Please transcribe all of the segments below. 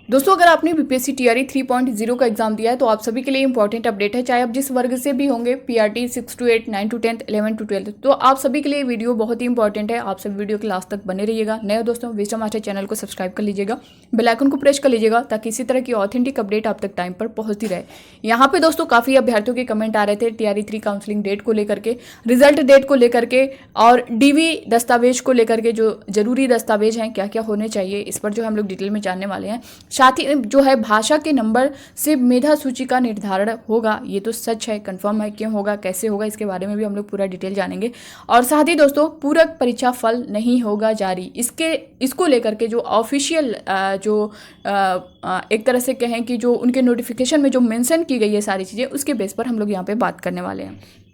दोस्तों अगर आपने बीपीएससी टीआरई 3.0 का एग्जाम दिया है तो आप सभी के लिए इंपॉर्टेंट अपडेट है, चाहे आप जिस वर्ग से भी होंगे, पीआरटी 6 to 8, 9 to 10, 11 to 12, तो आप सभी के लिए वीडियो बहुत ही इंपॉर्टेंट है। आप सभी वीडियो के लास्ट तक बने रहिएगा। नए दोस्तों विजडम मास्टर चैनल को सब्सक्राइब कर लीजिएगा, बेल आइकन को प्रेस कर लीजिएगा ताकि इसी तरह की ऑथेंटिक अपडेट आप तक टाइम पर पहुंचती रहे। यहाँ पे दोस्तों काफ़ी अभ्यर्थियों के कमेंट आ रहे थे टीआरई 3 काउंसलिंग डेट को लेकर के, रिजल्ट डेट को लेकर के और डीवी दस्तावेज को लेकर के, जो जरूरी दस्तावेज हैं क्या क्या होने चाहिए, इस पर जो हम लोग डिटेल में जानने वाले हैं। साथ ही जो है भाषा के नंबर से मेधा सूची का निर्धारण होगा, ये तो सच है, कंफर्म है, क्यों होगा, कैसे होगा, इसके बारे में भी हम लोग पूरा डिटेल जानेंगे। और साथ ही दोस्तों पूरक परीक्षा फल नहीं होगा जारी, इसको लेकर के जो ऑफिशियल एक तरह से कहें कि जो उनके नोटिफिकेशन में जो मेंशन की गई है सारी चीज़ें, उसके बेस पर हम लोग यहाँ पे बात करने वाले हैं।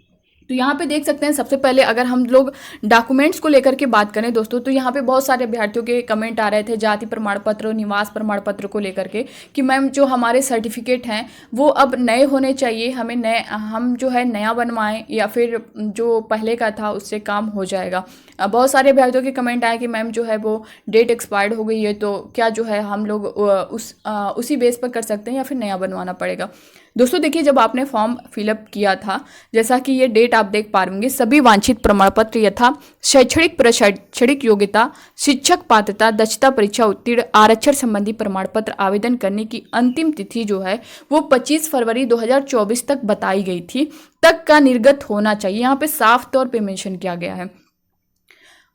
तो यहाँ पे देख सकते हैं, सबसे पहले अगर हम लोग डॉक्यूमेंट्स को लेकर के बात करें दोस्तों, तो यहाँ पे बहुत सारे अभ्यर्थियों के कमेंट आ रहे थे जाति प्रमाण पत्र, निवास प्रमाण पत्र को लेकर के कि मैम जो हमारे सर्टिफिकेट हैं वो अब नए होने चाहिए, हम जो है नया बनवाएं या फिर जो पहले का था उससे काम हो जाएगा। बहुत सारे अभ्यर्थियों के कमेंट आए कि मैम जो है वो डेट एक्सपायर्ड हो गई है, तो क्या जो है हम लोग उसी बेस पर कर सकते हैं या फिर नया बनवाना पड़ेगा। दोस्तों देखिए, जब आपने फॉर्म फिलअप किया था, जैसा कि ये डेट आप देख पा रहे होंगे, सभी वांछित प्रमाण पत्र यथा शैक्षणिक योग्यता, शिक्षक पात्रता, दक्षता परीक्षा उत्तीर्ण, आरक्षण संबंधी प्रमाण पत्र आवेदन करने की अंतिम तिथि जो है वो 25 फरवरी 2024 तक बताई गई थी, तक का निर्गत होना चाहिए। यहाँ पे साफ तौर पे मेंशन किया गया है,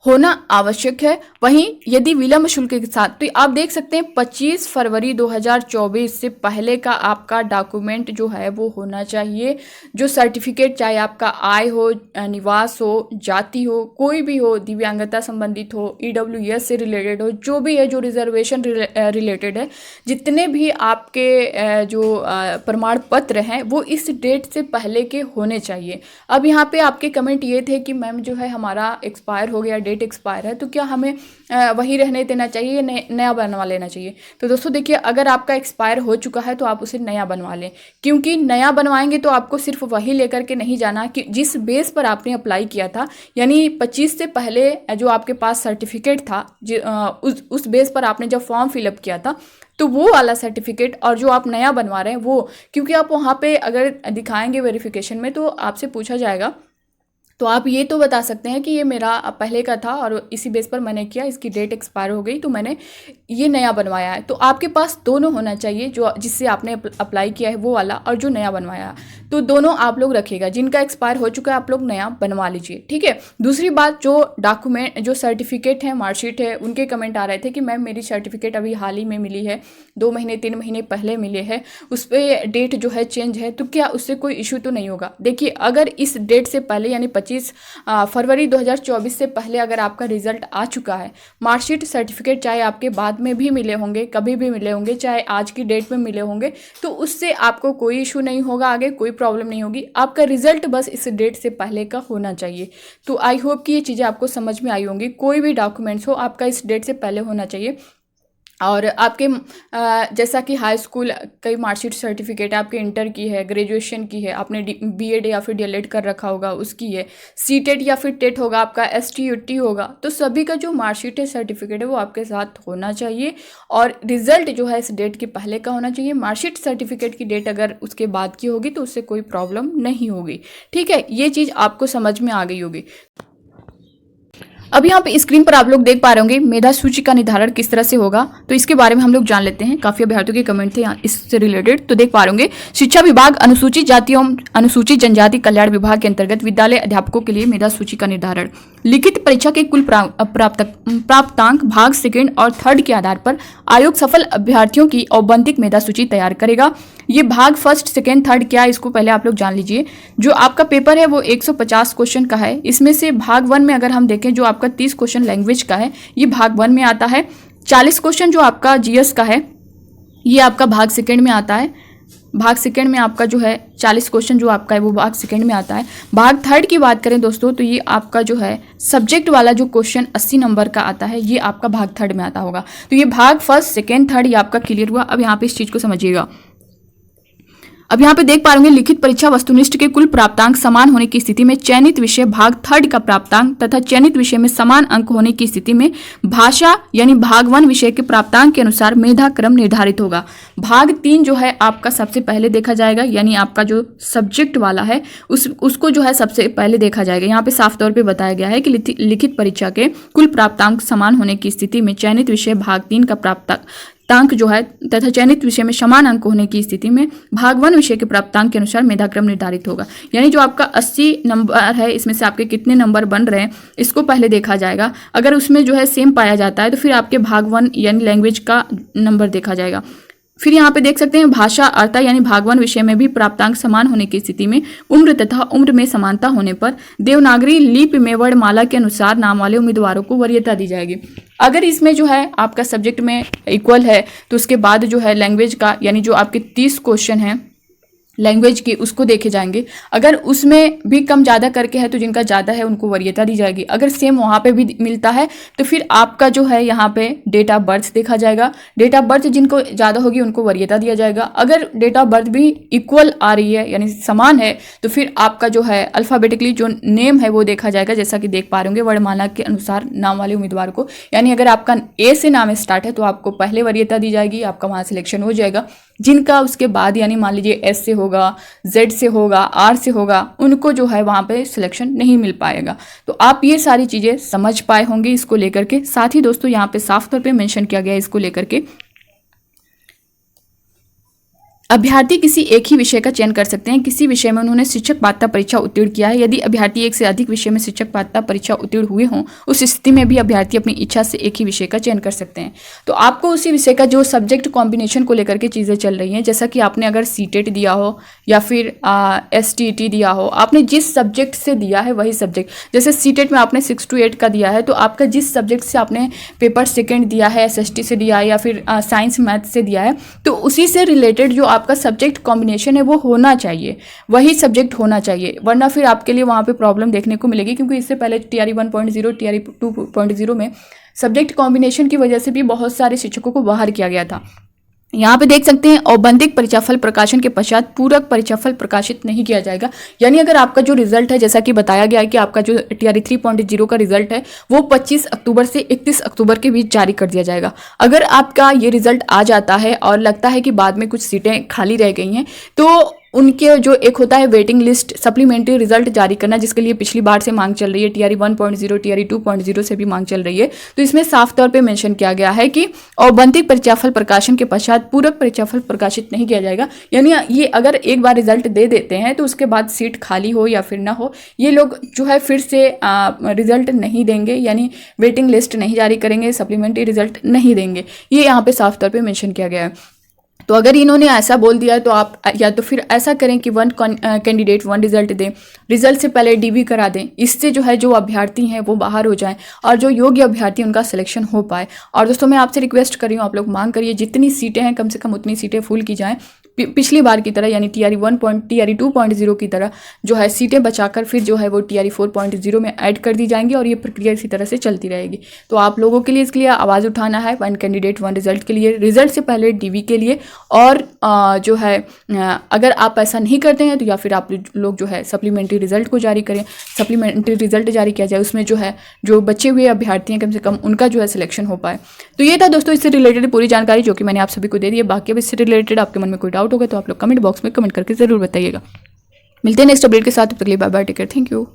होना आवश्यक है। वहीं यदि विलंब शुल्क के साथ, तो आप देख सकते हैं 25 फरवरी 2024 से पहले का आपका डॉक्यूमेंट जो है वो होना चाहिए। जो सर्टिफिकेट, चाहे आपका आय हो, निवास हो, जाति हो, कोई भी हो, दिव्यांगता संबंधित हो, ईडब्ल्यूएस से रिलेटेड हो, जो भी है, जो रिजर्वेशन रिलेटेड है, जितने भी आपके जो प्रमाण पत्र हैं वो इस डेट से पहले के होने चाहिए। अब यहाँ पे आपके कमेंट ये थे कि मैम जो है हमारा एक्सपायर हो गया, डेट एक्सपायर है, तो क्या हमें वही रहने देना चाहिए या नया बनवा लेना चाहिए। तो दोस्तों देखिए, अगर आपका एक्सपायर हो चुका है तो आप उसे नया बनवा लें, क्योंकि नया बनवाएंगे तो आपको सिर्फ वही लेकर के नहीं जाना कि जिस बेस पर आपने अप्लाई किया था, यानी 25 से पहले जो आपके पास सर्टिफिकेट था, उस बेस पर आपने जब फॉर्म फिलअप किया था, तो वो वाला सर्टिफिकेट और जो आप नया बनवा रहे हैं वो, क्योंकि आप वहाँ पे अगर दिखाएंगे वेरिफिकेशन में तो आपसे पूछा जाएगा, तो आप ये तो बता सकते हैं कि ये मेरा पहले का था और इसी बेस पर मैंने किया, इसकी डेट एक्सपायर हो गई तो मैंने ये नया बनवाया है। तो आपके पास दोनों होना चाहिए, जो जिससे आपने अप्लाई किया है वो वाला और जो नया बनवाया, तो दोनों आप लोग रखिएगा। जिनका एक्सपायर हो चुका है आप लोग नया बनवा लीजिए, ठीक है। दूसरी बात, जो डॉक्यूमेंट, जो सर्टिफिकेट है, मार्कशीट है, उनके कमेंट आ रहे थे कि मैम मेरी सर्टिफिकेट अभी हाल ही में मिली है, 2 महीने 3 महीने पहले मिले हैं, उस पर डेट जो है चेंज है, तो क्या उससे कोई इशू तो नहीं होगा। देखिए, अगर इस डेट से पहले यानी 25 फरवरी 2024 से पहले अगर आपका रिजल्ट आ चुका है, मार्कशीट, सर्टिफिकेट चाहे आपके बाद में भी मिले होंगे, कभी भी मिले होंगे, चाहे आज की डेट में मिले होंगे, तो उससे आपको कोई इशू नहीं होगा, आगे कोई प्रॉब्लम नहीं होगी। आपका रिजल्ट बस इस डेट से पहले का होना चाहिए। तो आई होप कि ये चीज़ें आपको समझ में आई होंगी। कोई भी डॉक्यूमेंट्स हो आपका इस डेट से पहले होना चाहिए। और आपके जैसा कि हाई स्कूल कई मार्कशीट, सर्टिफिकेट आपके इंटर की है, ग्रेजुएशन की है, आपने बीएड या फिर डीएलएड कर रखा होगा उसकी है, सीटेट या फिर टेट होगा आपका, एसटीयूटी होगा, तो सभी का जो मार्कशीट है, सर्टिफिकेट है, वो आपके साथ होना चाहिए। और रिजल्ट जो है इस डेट के पहले का होना चाहिए। मार्कशीट, सर्टिफिकेट की डेट अगर उसके बाद की होगी तो उससे कोई प्रॉब्लम नहीं होगी, ठीक है। ये चीज़ आपको समझ में आ गई होगी। अब यहाँ पे स्क्रीन पर आप लोग देख पा रहे होंगे मेधा सूची का निर्धारण किस तरह से होगा, तो इसके बारे में हम लोग जान लेते हैं। काफी अभ्यर्थियों के कमेंट थे इससे रिलेटेड, तो देख पा रहे होंगे शिक्षा विभाग अनुसूचित जाति एवं अनुसूचित जनजाति कल्याण विभाग के अंतर्गत विद्यालय अध्यापकों के लिए मेधा सूची का निर्धारण लिखित परीक्षा के कुल प्राप्तांक भाग सेकेंड और थर्ड के आधार पर आयोग सफल अभ्यर्थियों की औपबंधिक मेधा सूची तैयार करेगा। ये भाग फर्स्ट, सेकेंड, थर्ड क्या है इसको पहले आप लोग जान लीजिए। जो आपका पेपर है वो 150 क्वेश्चन का है। इसमें से भाग 1 में अगर हम देखें, जो आपका 30 क्वेश्चन लैंग्वेज का है ये भाग 1 में आता है। 40 क्वेश्चन जो आपका जीएस का है ये आपका भाग सेकेंड में आता है। भाग सेकेंड में आपका जो है 40 क्वेश्चन जो आपका है वो भाग सेकेंड में आता है। भाग थर्ड की बात करें दोस्तों, तो ये आपका जो है सब्जेक्ट वाला जो क्वेश्चन 80 नंबर का आता है, ये आपका भाग थर्ड में आता होगा। तो ये भाग फर्स्ट, सेकेंड, थर्ड ये आपका क्लियर हुआ। अब यहाँ पे इस चीज़ को समझिएगा। अब यहाँ पे देख पा रहे लिखित परीक्षा वस्तुनिष्ठ के कुल प्राप्तांक समान होने की स्थिति में चयनित विषय भाग 3 का प्राप्तांक तथा चयनित विषय में समान अंक होने की स्थिति में भाषा यानी भाग 1 विषय के प्राप्तांक के अनुसार मेधा क्रम निर्धारित होगा। भाग 3 जो है आपका सबसे पहले देखा जाएगा, यानी आपका जो सब्जेक्ट वाला है उसको जो है सबसे पहले देखा जाएगा। यहाँ पे साफ तौर पे बताया गया है कि लिखित परीक्षा के कुल प्राप्तांक समान होने की स्थिति में चयनित विषय भाग 3 का प्राप्तांक जो है तथा चयनित विषय में समान अंक होने की स्थिति में भाग 1 विषय के प्राप्तांक के अनुसार मेधाक्रम निर्धारित होगा। यानी जो आपका 80 नंबर है इसमें से आपके कितने नंबर बन रहे हैं इसको पहले देखा जाएगा। अगर उसमें जो है सेम पाया जाता है तो फिर आपके भाग 1 यानी लैंग्वेज का नंबर देखा जाएगा। फिर यहाँ पे देख सकते हैं भाषा अर्था यानी भाग 1 विषय में भी प्राप्तांक समान होने की स्थिति में उम्र तथा उम्र में समानता होने पर देवनागरी लिपि में वर्णमाला के अनुसार नाम वाले उम्मीदवारों को वरीयता दी जाएगी। अगर इसमें जो है आपका सब्जेक्ट में इक्वल है तो उसके बाद जो है लैंग्वेज का यानी जो आपके 30 क्वेश्चन हैं लैंग्वेज की उसको देखे जाएंगे। अगर उसमें भी कम ज़्यादा करके है तो जिनका ज़्यादा है उनको वरीयता दी जाएगी। अगर सेम वहाँ पे भी मिलता है तो फिर आपका जो है यहाँ पे डेट ऑफ बर्थ देखा जाएगा। डेट ऑफ बर्थ जिनको ज़्यादा होगी उनको वरीयता दिया जाएगा। अगर डेट ऑफ बर्थ भी इक्वल आ रही है यानी समान है तो फिर आपका जो है अल्फ़ाबेटिकली जो नेम है वो देखा जाएगा। जैसा कि देख पा रहे होंगे वर्णमाला के अनुसार नाम वाले उम्मीदवार को, यानी अगर आपका ए से नाम स्टार्ट है तो आपको पहले वरीयता दी जाएगी, आपका वहाँ सिलेक्शन हो जाएगा। जिनका उसके बाद यानी मान लीजिए एस से होगा, जेड से होगा, आर से होगा, उनको जो है वहाँ पे सिलेक्शन नहीं मिल पाएगा। तो आप ये सारी चीज़ें समझ पाए होंगे इसको लेकर के। साथ ही दोस्तों यहाँ पे साफ तौर पे मेंशन किया गया है इसको लेकर के अभ्यर्थी किसी एक ही विषय का चयन कर सकते हैं। किसी विषय में उन्होंने शिक्षक पात्रता परीक्षा उत्तीर्ण किया है। यदि अभ्यर्थी एक से अधिक विषय में शिक्षक पात्रता परीक्षा उत्तीर्ण हुए हों उस स्थिति में भी अभ्यर्थी अपनी इच्छा से एक ही विषय का चयन कर सकते हैं। तो आपको उसी विषय का जो सब्जेक्ट कॉम्बिनेशन को लेकर के चीज़ें चल रही हैं, जैसा कि आपने अगर सीटेट दिया हो या फिर STET दिया हो, आपने जिस सब्जेक्ट से दिया है वही सब्जेक्ट, जैसे सीटेट में आपने 6 to 8 का दिया है तो आपका जिस सब्जेक्ट से आपने पेपर सेकेंड दिया है, SST से दिया है या फिर साइंस मैथ से दिया है, तो उसी से रिलेटेड जो आपका सब्जेक्ट कॉम्बिनेशन है वो होना चाहिए, वही सब्जेक्ट होना चाहिए, वरना फिर आपके लिए वहाँ पे प्रॉब्लम देखने को मिलेगी। क्योंकि इससे पहले TRE 1.0 TRE 2.0 में सब्जेक्ट कॉम्बिनेशन की वजह से भी बहुत सारे शिक्षकों को बाहर किया गया था। यहाँ पे देख सकते हैं औपबंधिक परीक्षाफल प्रकाशन के पश्चात पूरक परीक्षाफल प्रकाशित नहीं किया जाएगा। यानी अगर आपका जो रिजल्ट है, जैसा कि बताया गया है कि आपका जो TRE 3.0 का रिजल्ट है वो 25 अक्टूबर से 31 अक्टूबर के बीच जारी कर दिया जाएगा। अगर आपका ये रिजल्ट आ जाता है और लगता है कि बाद में कुछ सीटें खाली रह गई हैं तो उनके जो एक होता है वेटिंग लिस्ट सप्लीमेंट्री रिजल्ट जारी करना, जिसके लिए पिछली बार से मांग चल रही है, TRE 1.0 TRE 2.0 से भी मांग चल रही है। तो इसमें साफ तौर पे मेंशन किया गया है कि औपबंधिक परीक्षाफल प्रकाशन के पश्चात पूरक परीक्षाफल प्रकाशित नहीं किया जाएगा। यानी ये अगर एक बार रिजल्ट दे देते हैं तो उसके बाद सीट खाली हो या फिर ना हो, ये लोग जो है फिर से रिजल्ट नहीं देंगे, यानी वेटिंग लिस्ट नहीं जारी करेंगे, सप्लीमेंट्री रिजल्ट नहीं देंगे। ये यहाँ पे साफ तौर पर मेंशन किया गया है। तो अगर इन्होंने ऐसा बोल दिया है तो आप या तो फिर ऐसा करें कि 1 कैंडिडेट 1 रिजल्ट दें, रिजल्ट से पहले DB करा दें। इससे जो है जो अभ्यर्थी हैं वो बाहर हो जाएं और जो योग्य अभ्यर्थी उनका सिलेक्शन हो पाए। और दोस्तों मैं आपसे रिक्वेस्ट कर रही हूँ, आप लोग मांग करिए जितनी सीटें हैं कम से कम उतनी सीटें फुल की जाएँ। पिछली बार की तरह यानी TRE 2.0 की तरह जो है सीटें बचाकर फिर जो है वो TRE 4.0 में ऐड कर दी जाएंगी और ये प्रक्रिया इसी तरह से चलती रहेगी। तो आप लोगों के लिए इसके लिए आवाज़ उठाना है 1 कैंडिडेट 1 रिजल्ट के लिए, रिजल्ट से पहले DB के लिए। और जो है अगर आप ऐसा नहीं करते हैं तो या फिर आप लोग जो है सप्लीमेंट्री रिजल्ट को जारी करें, सप्लीमेंट्री रिजल्ट जारी किया जाए, उसमें जो है जो बचे हुए अभ्यर्थी हैं कम से कम उनका जो है सिलेक्शन हो पाए। तो ये था दोस्तों इससे रिलेटेड पूरी जानकारी जो कि मैंने आप सभी को दे दी है। बाकी अब इससे रिलेटेड आपके मन में कोई डाउट होगा तो आप लोग कमेंट बॉक्स में कमेंट करके ज़रूर बताइएगा। मिलते हैं नेक्स्ट अपडेट के साथ, तब तक के लिए bye bye, take care, thank you.